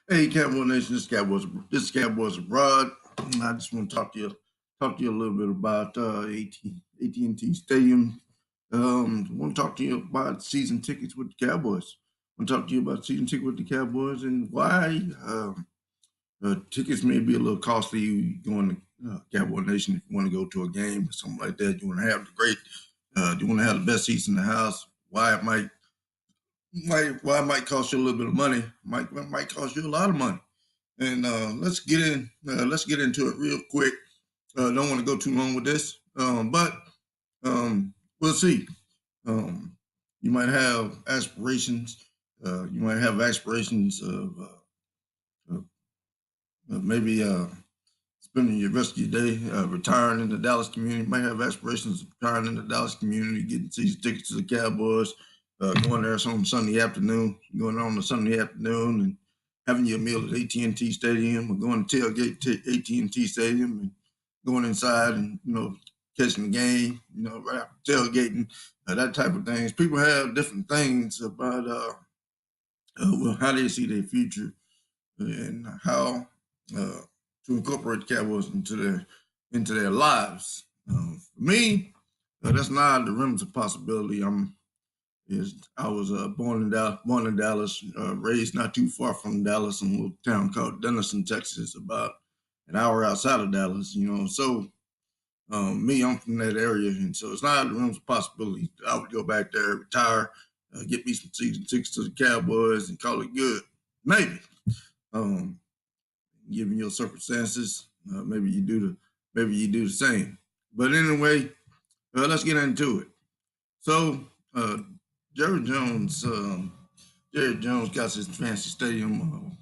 Hey, Cowboy Nation, this Cowboys abroad. I just want to talk to you a little bit about AT&T Stadium. I want to talk to you about season tickets with the Cowboys. I want to talk to you about season ticket with the Cowboys and why tickets may be a little costly going to Cowboy Nation if you want to go to a game or something like that. You want to have you want to have the best seats in the house. Why it might cost you a little bit of money. Might cost you a lot of money. And let's get into it real quick. Don't want to go too long with this, but we'll see. Um, you might have aspirations. You might have aspirations of maybe spending the rest of your day retiring in the Dallas community. You might have aspirations of retiring in the Dallas community, getting season tickets to the Cowboys, going there on Sunday afternoon, going on a Sunday afternoon and having your meal at AT&T Stadium or going to tailgate to AT&T Stadium and going inside and, catching the game, right after tailgating, that type of things. People have different things about how they see their future and how uh, to incorporate the Cowboys into their lives. For me, that's not the realms of possibility. I was born in Dallas, raised not too far from Dallas, in a little town called Denison, Texas, about an hour outside of Dallas. So I'm from that area, and so it's not the realms of possibility. I would go back there, retire, get me some season tickets to the Cowboys, and call it good. Maybe. Um, Given your circumstances, maybe you do the same. But anyway, let's get into it. So uh, Jerry Jones, Jerry Jones got his fancy stadium,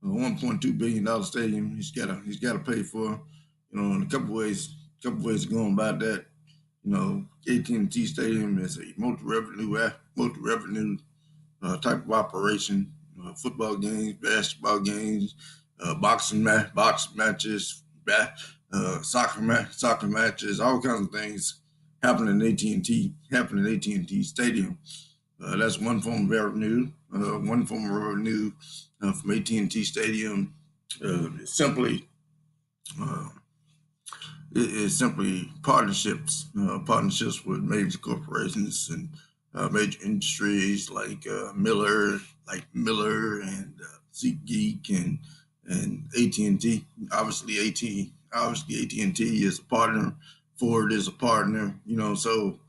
$1.2 billion stadium. He's got to pay for, in a couple ways of going about that. AT&T Stadium is a multi-revenue type of operation. Football games, basketball games, boxing matches, soccer matches, all kinds of things happen in AT&T Stadium. That's one form of revenue. One form of revenue from AT&T Stadium is uh, simply partnerships with major corporations and major industries like Miller and SeatGeek and AT&T. Obviously AT&T is a partner. Ford is a partner. So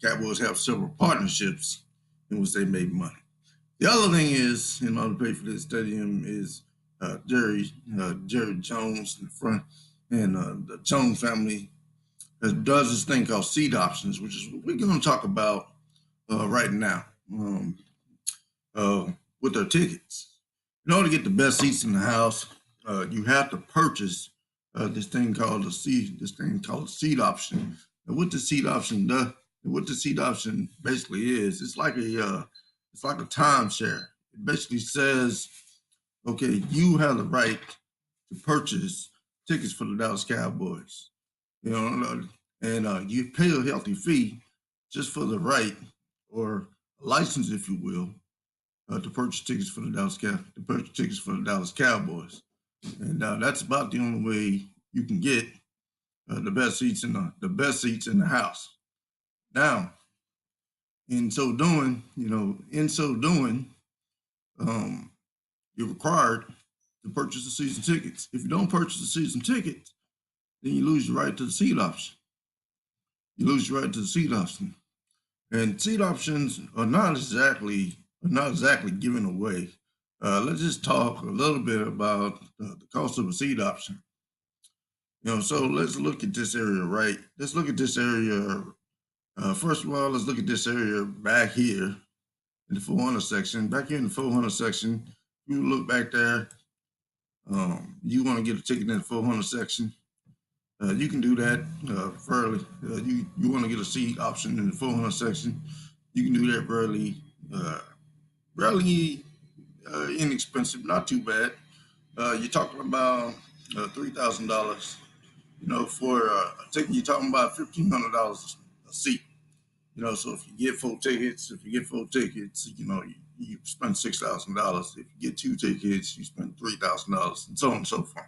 Cowboys have several partnerships in which they make money. The other thing is, in order to pay for this stadium, is Jerry Jones in the front, and the Jones family does this thing called seed options, which is what we're going to talk about right now with their tickets. In order to get the best seats in the house, you have to purchase this thing called a seat option. And what the seat option basically is, it's like a timeshare. It basically says, okay, you have the right to purchase tickets for the Dallas Cowboys. And you pay a healthy fee just for the right or a license, if you will, to purchase tickets for the Dallas Cowboys. And that's about the only way you can get the best seats in the house. Now, in so doing, um, you're required to purchase the season tickets. If you don't purchase the season tickets, then you lose your right to the seat option. You lose your right to the seat option, and seat options are not exactly given away. Let's just talk a little bit about the cost of a seat option. So let's look at this area, right? Let's look at this area. First of all, let's look at this area back here in the 400 section. Back here in the 400 section, you look back there. You want to get a ticket in the 400 section. You can do that fairly. You want to get a seat option in the 400 section. You can do that fairly inexpensive, not too bad. You're talking about $3,000. For a ticket, you're talking about $1,500 a seat. So if you get four tickets, you spend $6,000. If you get 2 tickets, you spend $3,000, and so on and so forth.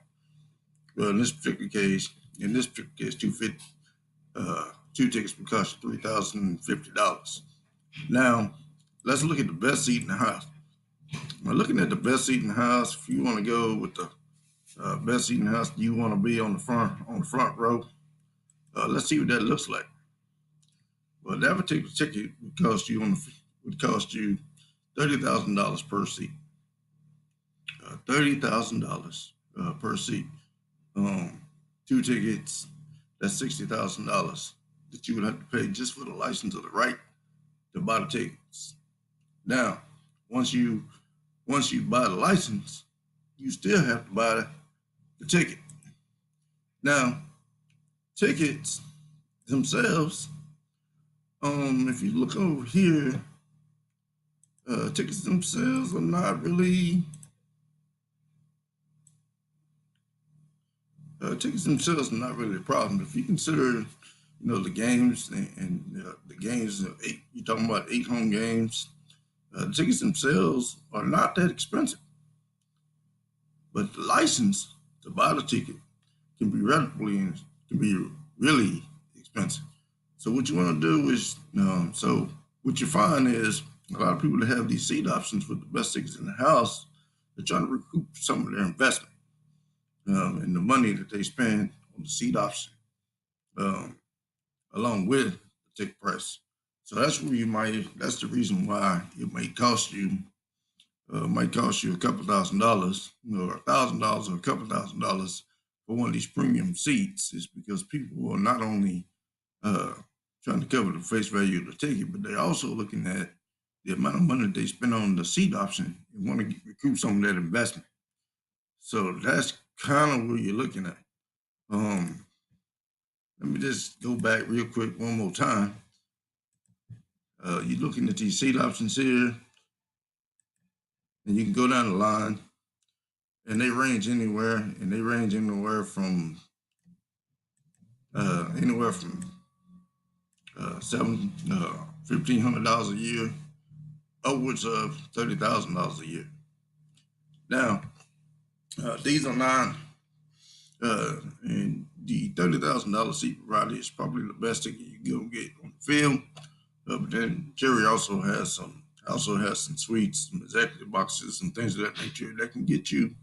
Well, in this particular case, 250, 2 tickets would cost you $3,050. Now, let's look at the best seat in the house. Now, looking at the best seat in the house, if you want to go with the best seat in the house, you want to be on the front row. Let's see what that looks like. Well, that particular ticket would cost you $30,000 per seat. $30,000 per seat. 2 tickets, that's $60,000 that you would have to pay just for the license of the right to buy the tickets. Now, once you buy the license, you still have to buy the ticket. Now, tickets themselves, if you look over here, tickets themselves are not really a problem. If you consider, the games and the games, you're talking about 8 home games. The tickets themselves are not that expensive, but the license to buy the ticket can be really expensive. So what you want to do is, what you find is a lot of people that have these seat options with the best tickets in the house, they're trying to recoup some of their investment and the money that they spend on the seat option, along with the ticket price. So that's the reason why it might cost you a couple $1,000, or $1,000 or a couple $1,000 for one of these premium seats, is because people are not only trying to cover the face value of the ticket, but they're also looking at the amount of money they spend on the seat option and want to recoup some of that investment. So that's kind of what you're looking at. Let me just go back real quick one more time. You're looking at these seat options here, and you can go down the line, and they range anywhere from $1,500 a year, upwards of $30,000 a year. Now, these are not, and the $30,000 seat variety is probably the best ticket you're gonna get on the field. But then Jerry also has some suites, some executive boxes, and things of that nature that can get you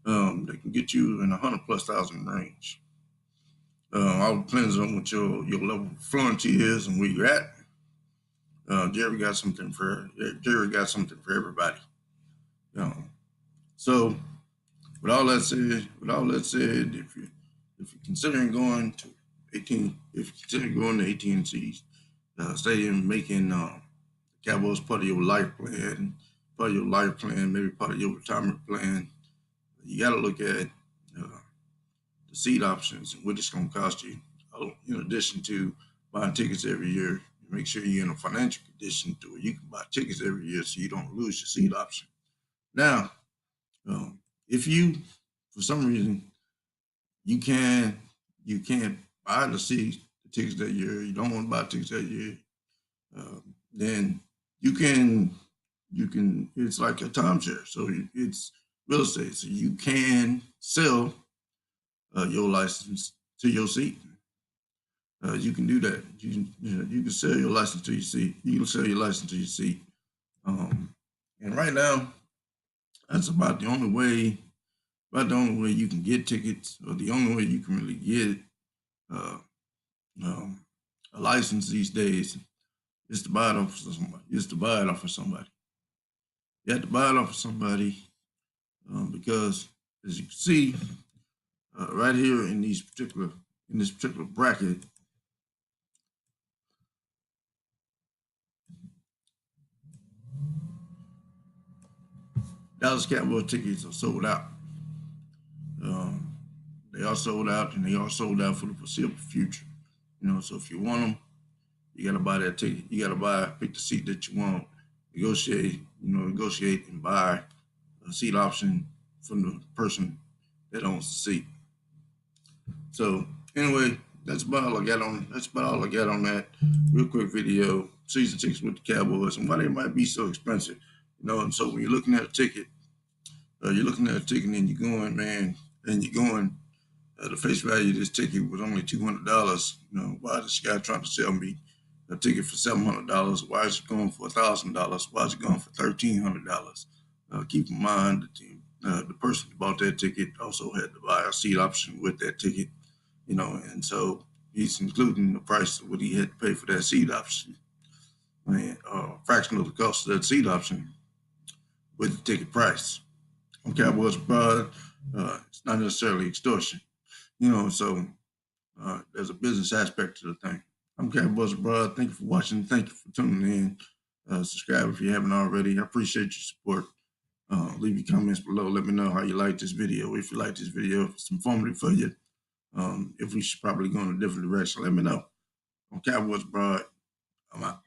in $100,000+ range. All depends on what your level of fluency is and where you're at. Jerry got something for everybody. So with all that said, if you're considering going to AT&T Stadium, making Cowboys part of your life plan, maybe part of your retirement plan, you got to look at the seat options and what it's going to cost you. In addition to buying tickets every year, make sure you're in a financial condition to where you can buy tickets every year so you don't lose your seat option. Now, if you, for some reason, you can't buy the tickets that year, you don't want to buy tickets that year, then you can, it's like a timeshare. So it's real estate. So you can sell your license to your seat. You can do that. You can sell your license to your seat. And right now, that's about the only way you can get tickets, or the only way you can really get a license these days is to buy it off of somebody. You have to buy it off of somebody because, as you can see, right here in this particular bracket, Dallas Cowboys tickets are sold out. They are sold out, and they are sold out for the foreseeable future. So if you want them, you got to buy that ticket. You got to pick the seat that you want, negotiate and buy a seat option from the person that owns the seat. So anyway, that's about all I got on that real quick video. Season tickets with the Cowboys and why they might be so expensive. And so when you're looking at a ticket, and you're going, man, and you're going. The face value of this ticket was only $200. Why is this guy trying to sell me a ticket for $700? Why is it going for $1,000? Why is it going for $1,300? Keep in mind that the person who bought that ticket also had to buy a seat option with that ticket, and so he's including the price of what he had to pay for that seat option, and fraction of the cost of that seat option with the ticket price. On Cowboys Abroad, it's not necessarily extortion, so there's a business aspect to the thing. I'm Cowboys Abroad. Thank you for watching. Thank you for tuning in. Subscribe if you haven't already. I appreciate your support. Leave your comments below. Let me know how you like this video. If you like this video, if it's informative for you, if we should probably go in a different direction, let me know. On Cowboys Abroad, I'm out.